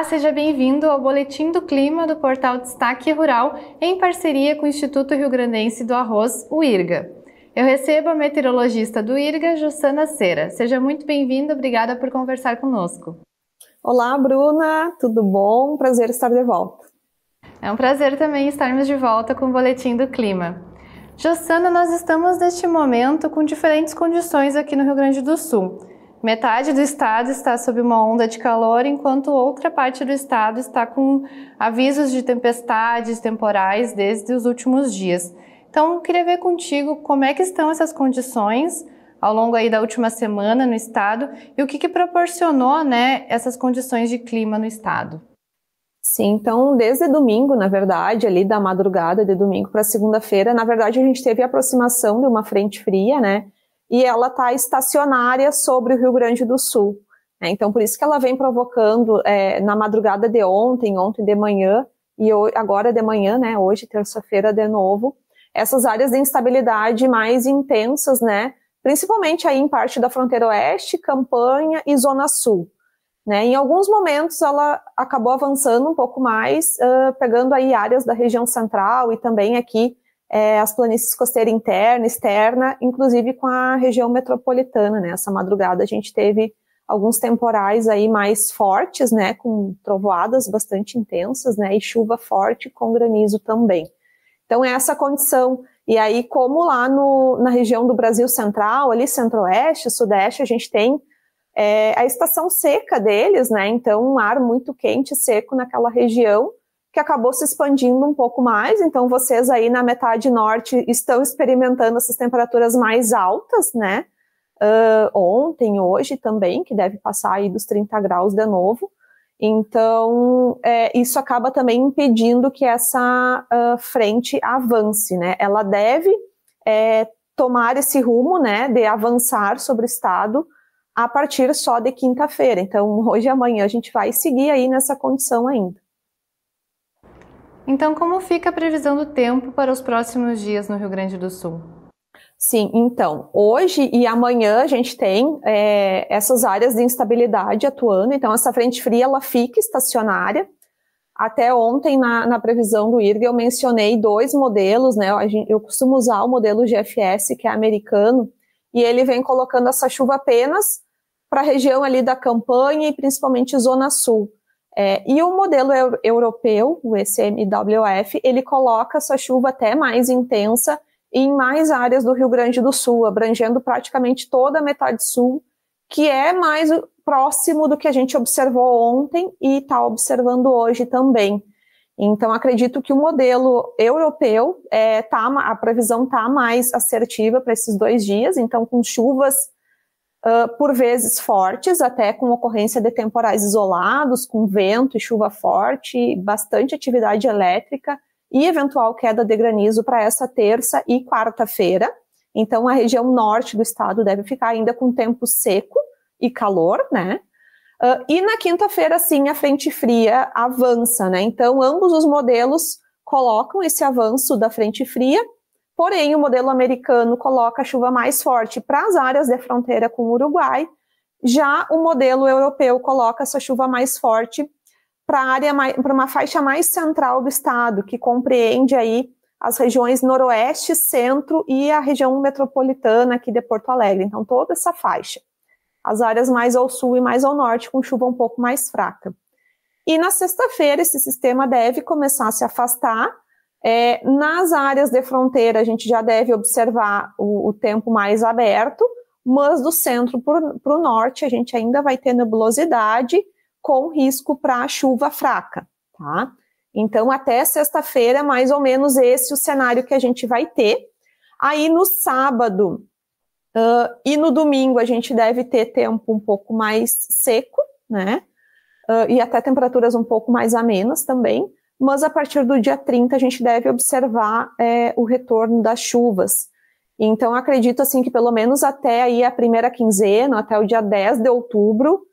Seja bem-vindo ao Boletim do Clima do portal Destaque Rural, em parceria com o Instituto Rio-Grandense do Arroz, o IRGA. Eu recebo a meteorologista do IRGA, Jossana Cera. Seja muito bem-vinda, obrigada por conversar conosco. Olá, Bruna, tudo bom? Prazer estar de volta. É um prazer também estarmos de volta com o Boletim do Clima. Jossana, nós estamos neste momento com diferentes condições aqui no Rio Grande do Sul. Metade do estado está sob uma onda de calor, enquanto outra parte do estado está com avisos de tempestades temporais desde os últimos dias. Então, queria ver contigo como é que estão essas condições ao longo aí da última semana no estado e o que proporcionou, essas condições de clima no estado. Sim, então desde domingo, na verdade, ali da madrugada de domingo para segunda-feira, na verdade a gente teve a aproximação de uma frente fria, e ela está estacionária sobre o Rio Grande do Sul. Então, por isso que ela vem provocando na madrugada de ontem de manhã, e agora de manhã, hoje, terça-feira, de novo, essas áreas de instabilidade mais intensas, principalmente aí em parte da fronteira oeste, Campanha e Zona Sul. Em alguns momentos ela acabou avançando um pouco mais, pegando aí áreas da região central e também aqui as planícies costeira interna, externa, inclusive com a região metropolitana, Essa madrugada a gente teve alguns temporais aí mais fortes, com trovoadas bastante intensas, e chuva forte com granizo também. Então é essa condição. E aí, como lá na região do Brasil central, ali centro-oeste, sudeste, a gente tem a estação seca deles, então um ar muito quente e seco naquela região, que acabou se expandindo um pouco mais. Então vocês aí na metade norte estão experimentando essas temperaturas mais altas, ontem, hoje também, que deve passar aí dos 30 graus de novo. Então isso acaba também impedindo que essa frente avance, Ela deve tomar esse rumo, de avançar sobre o estado a partir só de quinta-feira. Então hoje e amanhã a gente vai seguir aí nessa condição ainda. Então, como fica a previsão do tempo para os próximos dias no Rio Grande do Sul? Sim, então, hoje e amanhã a gente tem essas áreas de instabilidade atuando. Então, essa frente fria, ela fica estacionária. Até ontem, na previsão do IRGA, eu mencionei dois modelos, Eu costumo usar o modelo GFS, que é americano, e ele vem colocando essa chuva apenas para a região ali da Campanha e principalmente Zona Sul. E o modelo europeu, o ECMWF, ele coloca essa chuva até mais intensa em mais áreas do Rio Grande do Sul, abrangendo praticamente toda a metade sul, que é mais próximo do que a gente observou ontem e está observando hoje também. Então, acredito que o modelo europeu, a previsão está mais assertiva para esses 2 dias, então com chuvas por vezes fortes, até com ocorrência de temporais isolados, com vento e chuva forte, bastante atividade elétrica e eventual queda de granizo para essa terça e quarta-feira. Então, a região norte do estado deve ficar ainda com tempo seco e calor, e na quinta-feira, sim, a frente fria avança, Então, ambos os modelos colocam esse avanço da frente fria. Porém, o modelo americano coloca a chuva mais forte para as áreas de fronteira com o Uruguai, já o modelo europeu coloca essa chuva mais forte para uma faixa mais central do estado, que compreende aí as regiões noroeste, centro e a região metropolitana aqui de Porto Alegre. Então, toda essa faixa. As áreas mais ao sul e mais ao norte com chuva um pouco mais fraca. E na sexta-feira, esse sistema deve começar a se afastar. Nas áreas de fronteira, a gente já deve observar o tempo mais aberto, mas do centro para o norte, a gente ainda vai ter nebulosidade com risco para chuva fraca, tá? Então, até sexta-feira, mais ou menos esse o cenário que a gente vai ter. Aí, no sábado e no domingo, a gente deve ter tempo um pouco mais seco, e até temperaturas um pouco mais amenas também. Mas a partir do dia 30 a gente deve observar o retorno das chuvas. Então, acredito assim que pelo menos até aí a primeira quinzena, até o dia 10 de outubro,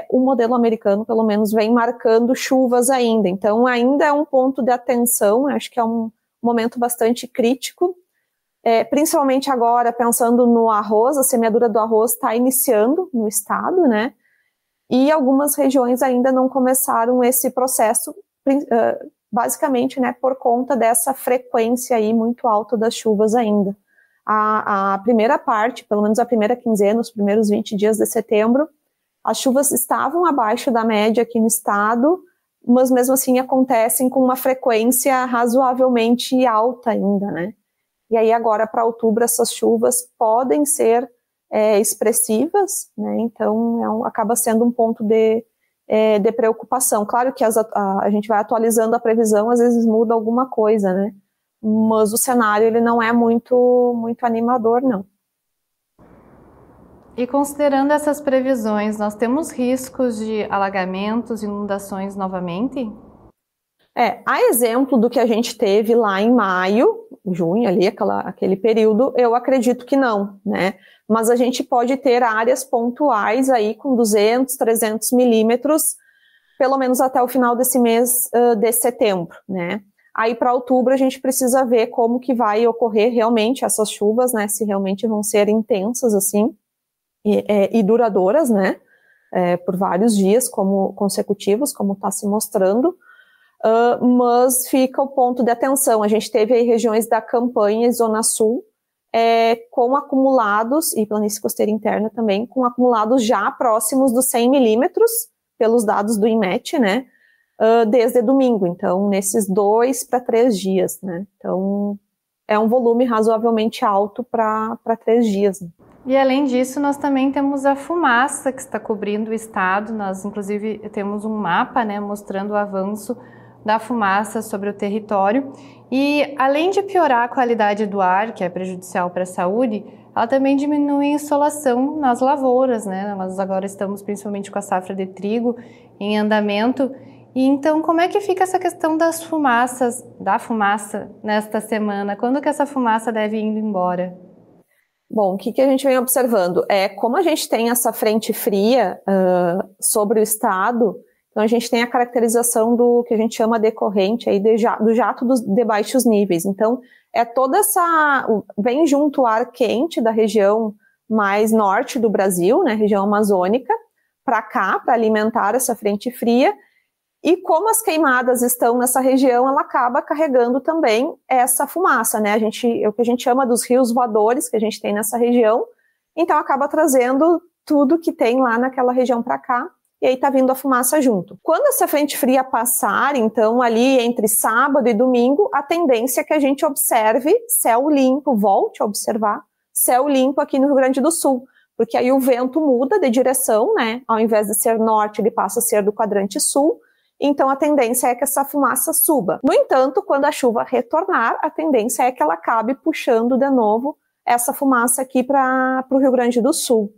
o modelo americano pelo menos vem marcando chuvas ainda. Então, ainda é um ponto de atenção, acho que é um momento bastante crítico, principalmente agora pensando no arroz, a semeadura do arroz está iniciando no estado, e algumas regiões ainda não começaram esse processo, basicamente, né, por conta dessa frequência aí muito alta das chuvas ainda. A primeira parte, pelo menos a primeira quinzena, os primeiros 20 dias de setembro, as chuvas estavam abaixo da média aqui no estado, mas mesmo assim acontecem com uma frequência razoavelmente alta ainda, né? E aí agora para outubro essas chuvas podem ser expressivas, né? Então acaba sendo um ponto de preocupação. Claro que a gente vai atualizando a previsão, às vezes muda alguma coisa, né? Mas o cenário ele não é muito animador, não. E considerando essas previsões, nós temos riscos de alagamentos, inundações novamente? A exemplo do que a gente teve lá em maio, junho ali, aquele período, eu acredito que não, né? Mas a gente pode ter áreas pontuais aí com 200, 300 milímetros, pelo menos até o final desse mês de setembro, né? Aí para outubro a gente precisa ver como que vai ocorrer realmente essas chuvas, né? Se realmente vão ser intensas assim e duradouras, né? Por vários dias consecutivos, como está se mostrando. Mas fica o ponto de atenção. A gente teve aí regiões da Campanha e Zona Sul com acumulados, e planície costeira interna também, com acumulados já próximos dos 100 milímetros, pelos dados do IMET, né? Desde domingo, então nesses 2 para 3 dias, né? Então é um volume razoavelmente alto para 3 dias. Né? E além disso, nós também temos a fumaça que está cobrindo o estado. Nós, inclusive, temos um mapa, né, mostrando o avanço da fumaça sobre o território. E além de piorar a qualidade do ar, que é prejudicial para a saúde, ela também diminui a insolação nas lavouras, né? Nós agora estamos principalmente com a safra de trigo em andamento. E então, como é que fica essa questão da fumaça nesta semana? Quando que essa fumaça deve ir indo embora? Bom, o que a gente vem observando? Como a gente tem essa frente fria sobre o estado, então a gente tem a caracterização do que a gente chama decorrente aí do jato de baixos níveis. Então, toda vem junto o ar quente da região mais norte do Brasil, né, região amazônica, para cá, para alimentar essa frente fria. E como as queimadas estão nessa região, ela acaba carregando também essa fumaça, né? O que a gente chama dos rios voadores que a gente tem nessa região, então acaba trazendo tudo que tem lá naquela região para cá, e aí tá vindo a fumaça junto. Quando essa frente fria passar, então ali entre sábado e domingo, a tendência é que a gente observe céu limpo, volte a observar céu limpo aqui no Rio Grande do Sul, porque aí o vento muda de direção, né? Ao invés de ser norte, ele passa a ser do quadrante sul, então a tendência é que essa fumaça suba. No entanto, quando a chuva retornar, a tendência é que ela acabe puxando de novo essa fumaça aqui para o Rio Grande do Sul.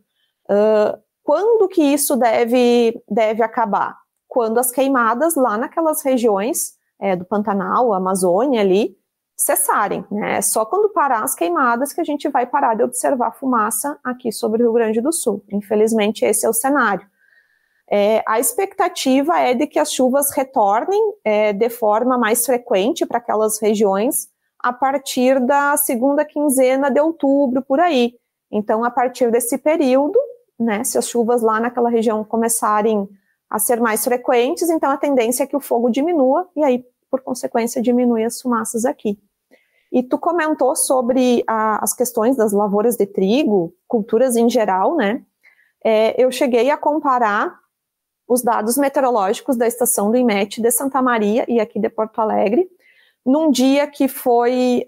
Quando que isso deve acabar? Quando as queimadas lá naquelas regiões do Pantanal, Amazônia ali, cessarem, né? É só quando parar as queimadas que a gente vai parar de observar fumaça aqui sobre o Rio Grande do Sul. Infelizmente, esse é o cenário. A expectativa é de que as chuvas retornem de forma mais frequente para aquelas regiões a partir da segunda quinzena de outubro, por aí. Então, a partir desse período, né, se as chuvas lá naquela região começarem a ser mais frequentes, então a tendência é que o fogo diminua e aí, por consequência, diminui as fumaças aqui. E tu comentou sobre as questões das lavouras de trigo, culturas em geral, né? Eu cheguei a comparar os dados meteorológicos da estação do IMET de Santa Maria e aqui de Porto Alegre, num dia que foi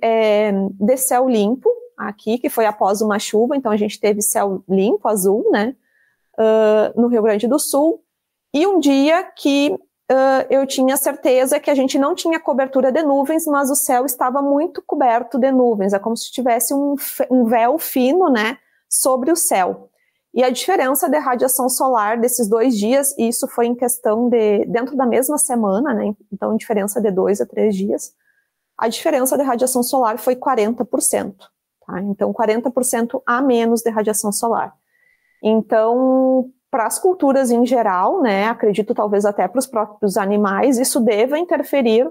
de céu limpo, aqui, que foi após uma chuva, então a gente teve céu limpo, azul, né, no Rio Grande do Sul, e um dia que eu tinha certeza que a gente não tinha cobertura de nuvens, mas o céu estava muito coberto de nuvens, é como se tivesse um véu fino, né, sobre o céu. E a diferença de radiação solar desses 2 dias, e isso foi em questão dentro da mesma semana, né, então diferença de 2 a 3 dias, a diferença de radiação solar foi 40%, tá? Então 40% a menos de radiação solar. Então, para as culturas em geral, né, acredito talvez até para os próprios animais, isso deva interferir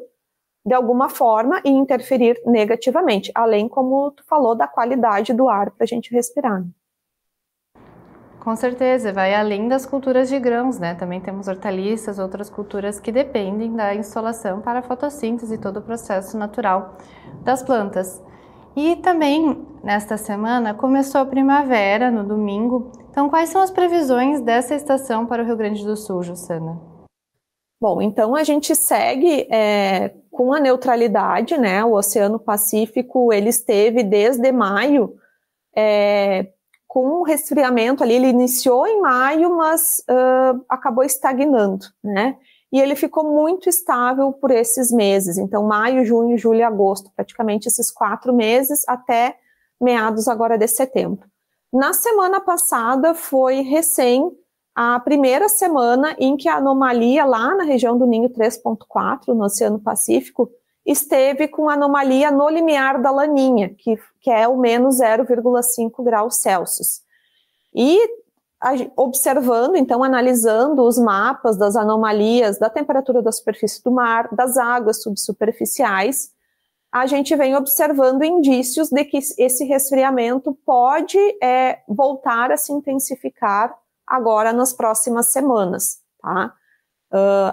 de alguma forma e interferir negativamente, além, como tu falou, da qualidade do ar para a gente respirar. Com certeza, vai além das culturas de grãos, né? Também temos hortaliças, outras culturas que dependem da insolação para a fotossíntese e todo o processo natural das plantas. E também, nesta semana, começou a primavera, no domingo. Então, quais são as previsões dessa estação para o Rio Grande do Sul, Jussana? Bom, então a gente segue com a neutralidade, né? O Oceano Pacífico, ele esteve desde maio com um resfriamento ali, ele iniciou em maio, mas acabou estagnando, né? E ele ficou muito estável por esses meses, então maio, junho, julho e agosto, praticamente esses 4 meses até meados agora de setembro. Na semana passada foi a primeira semana em que a anomalia lá na região do Ninho 3.4, no Oceano Pacífico, esteve com anomalia no limiar da Laninha, que é o menos 0,5 graus Celsius. E observando, então, analisando os mapas das anomalias da temperatura da superfície do mar, das águas subsuperficiais, a gente vem observando indícios de que esse resfriamento pode voltar a se intensificar agora nas próximas semanas, tá?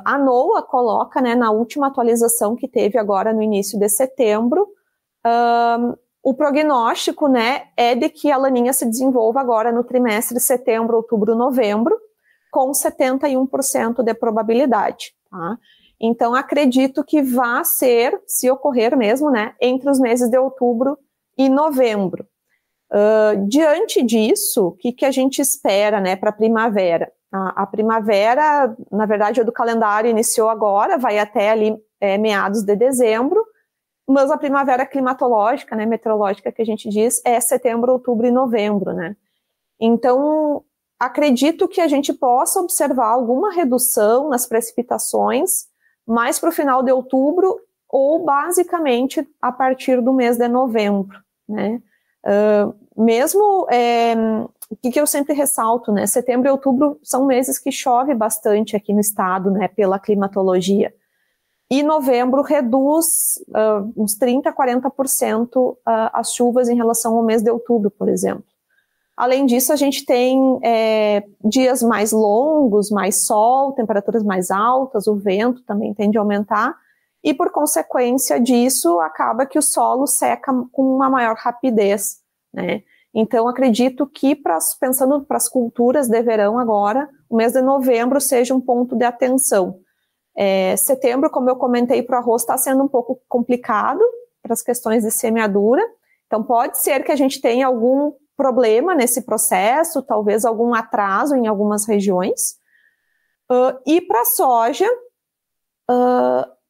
A NOAA coloca, né, na última atualização que teve agora no início de setembro, o prognóstico, né, é de que a Laninha se desenvolva agora no trimestre de setembro, outubro, novembro, com 71% de probabilidade, tá? Então, acredito que vai ser, se ocorrer mesmo, né, entre os meses de outubro e novembro. Diante disso, o que a gente espera, né, para a primavera? A primavera, na verdade, o do calendário iniciou agora, vai até ali meados de dezembro, mas a primavera climatológica, né, meteorológica que a gente diz, é setembro, outubro e novembro, né? Então, acredito que a gente possa observar alguma redução nas precipitações mais para o final de outubro ou basicamente a partir do mês de novembro, né? O que eu sempre ressalto, né? Setembro e outubro são meses que chove bastante aqui no estado, né? Pela climatologia. E novembro reduz uns 30%, 40% as chuvas em relação ao mês de outubro, por exemplo. Além disso, a gente tem dias mais longos, mais sol, temperaturas mais altas, o vento também tende a aumentar, e por consequência disso, acaba que o solo seca com uma maior rapidez, né? Então, acredito que, pensando para as culturas de verão agora, o mês de novembro seja um ponto de atenção. Setembro, como eu comentei, para o arroz está sendo um pouco complicado para as questões de semeadura, então pode ser que a gente tenha algum problema nesse processo, talvez algum atraso em algumas regiões. E para a soja,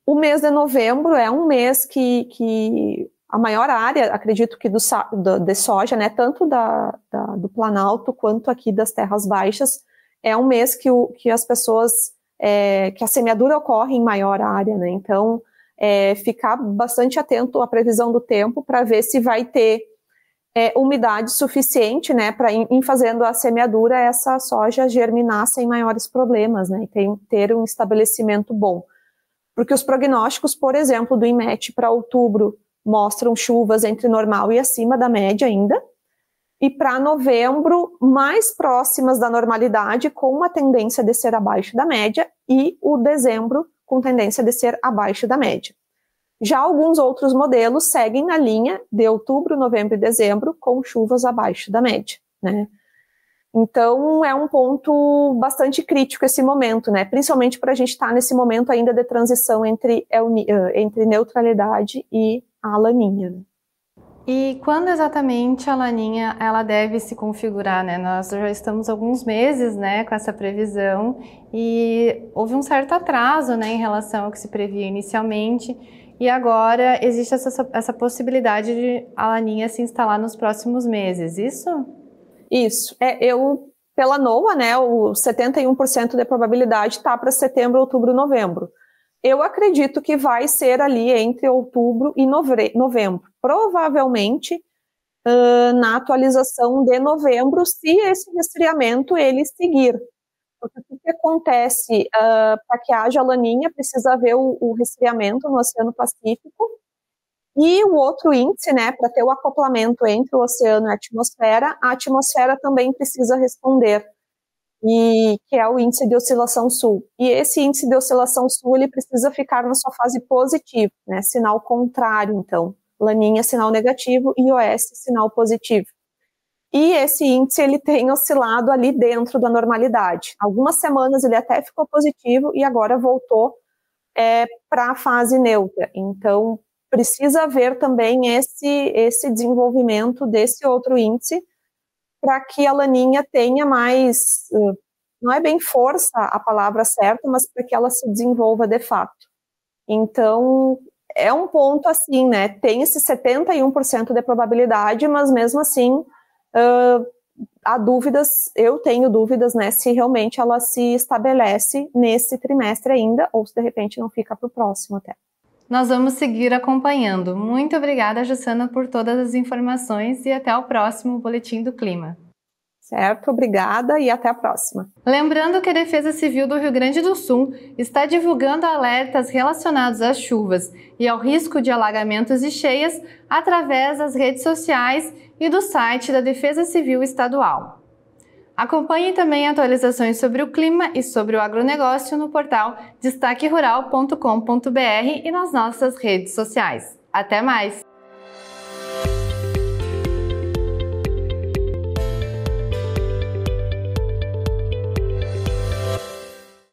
o mês de novembro é um mês que a maior área, acredito que de soja, né, tanto do Planalto quanto aqui das terras baixas, é um mês que as pessoas, que a semeadura ocorre em maior área, né, então ficar bastante atento à previsão do tempo para ver se vai ter umidade suficiente, né, para em fazendo a semeadura, essa soja germinar sem maiores problemas, né, e ter um estabelecimento bom. Porque os prognósticos, por exemplo, do IMET para outubro mostram chuvas entre normal e acima da média ainda, e para novembro, mais próximas da normalidade, com uma tendência de ser abaixo da média, e o dezembro com tendência de ser abaixo da média. Já alguns outros modelos seguem na linha de outubro, novembro e dezembro, com chuvas abaixo da média, né? Então, é um ponto bastante crítico esse momento, né? Principalmente para a gente estar nesse momento ainda de transição entre neutralidade e a laninha, né? E quando exatamente a laninha ela deve se configurar, né? Nós já estamos alguns meses, né, com essa previsão e houve um certo atraso, né, em relação ao que se previa inicialmente e agora existe essa possibilidade de a laninha se instalar nos próximos meses, isso? Isso. Pela NOAA, né, o 71% de probabilidade está para setembro, outubro, novembro. Eu acredito que vai ser ali entre outubro e novembro. Provavelmente na atualização de novembro, se esse resfriamento ele seguir. Porque o que acontece? Para que haja laninha, precisa haver o resfriamento no Oceano Pacífico, E o outro índice, né, para ter o acoplamento entre o oceano e a atmosfera também precisa responder, e que é o índice de oscilação sul. E esse índice de oscilação sul, ele precisa ficar na sua fase positiva, né, sinal contrário, então. Laninha, sinal negativo, e oeste, sinal positivo. E esse índice, ele tem oscilado ali dentro da normalidade. Algumas semanas ele até ficou positivo e agora voltou para a fase neutra. Então, precisa haver também esse desenvolvimento desse outro índice para que a laninha tenha mais, não é bem força a palavra certa, mas para que ela se desenvolva de fato. Então, é um ponto assim, né? Tem esse 71% de probabilidade, mas mesmo assim, há dúvidas, eu tenho dúvidas, né, se realmente ela se estabelece nesse trimestre ainda, ou se de repente não fica para o próximo até. Nós vamos seguir acompanhando. Muito obrigada, Jussana, por todas as informações e até o próximo Boletim do Clima. Certo, obrigada e até a próxima. Lembrando que a Defesa Civil do Rio Grande do Sul está divulgando alertas relacionados às chuvas e ao risco de alagamentos e cheias através das redes sociais e do site da Defesa Civil Estadual. Acompanhe também atualizações sobre o clima e sobre o agronegócio no portal destaquerural.com.br e nas nossas redes sociais. Até mais!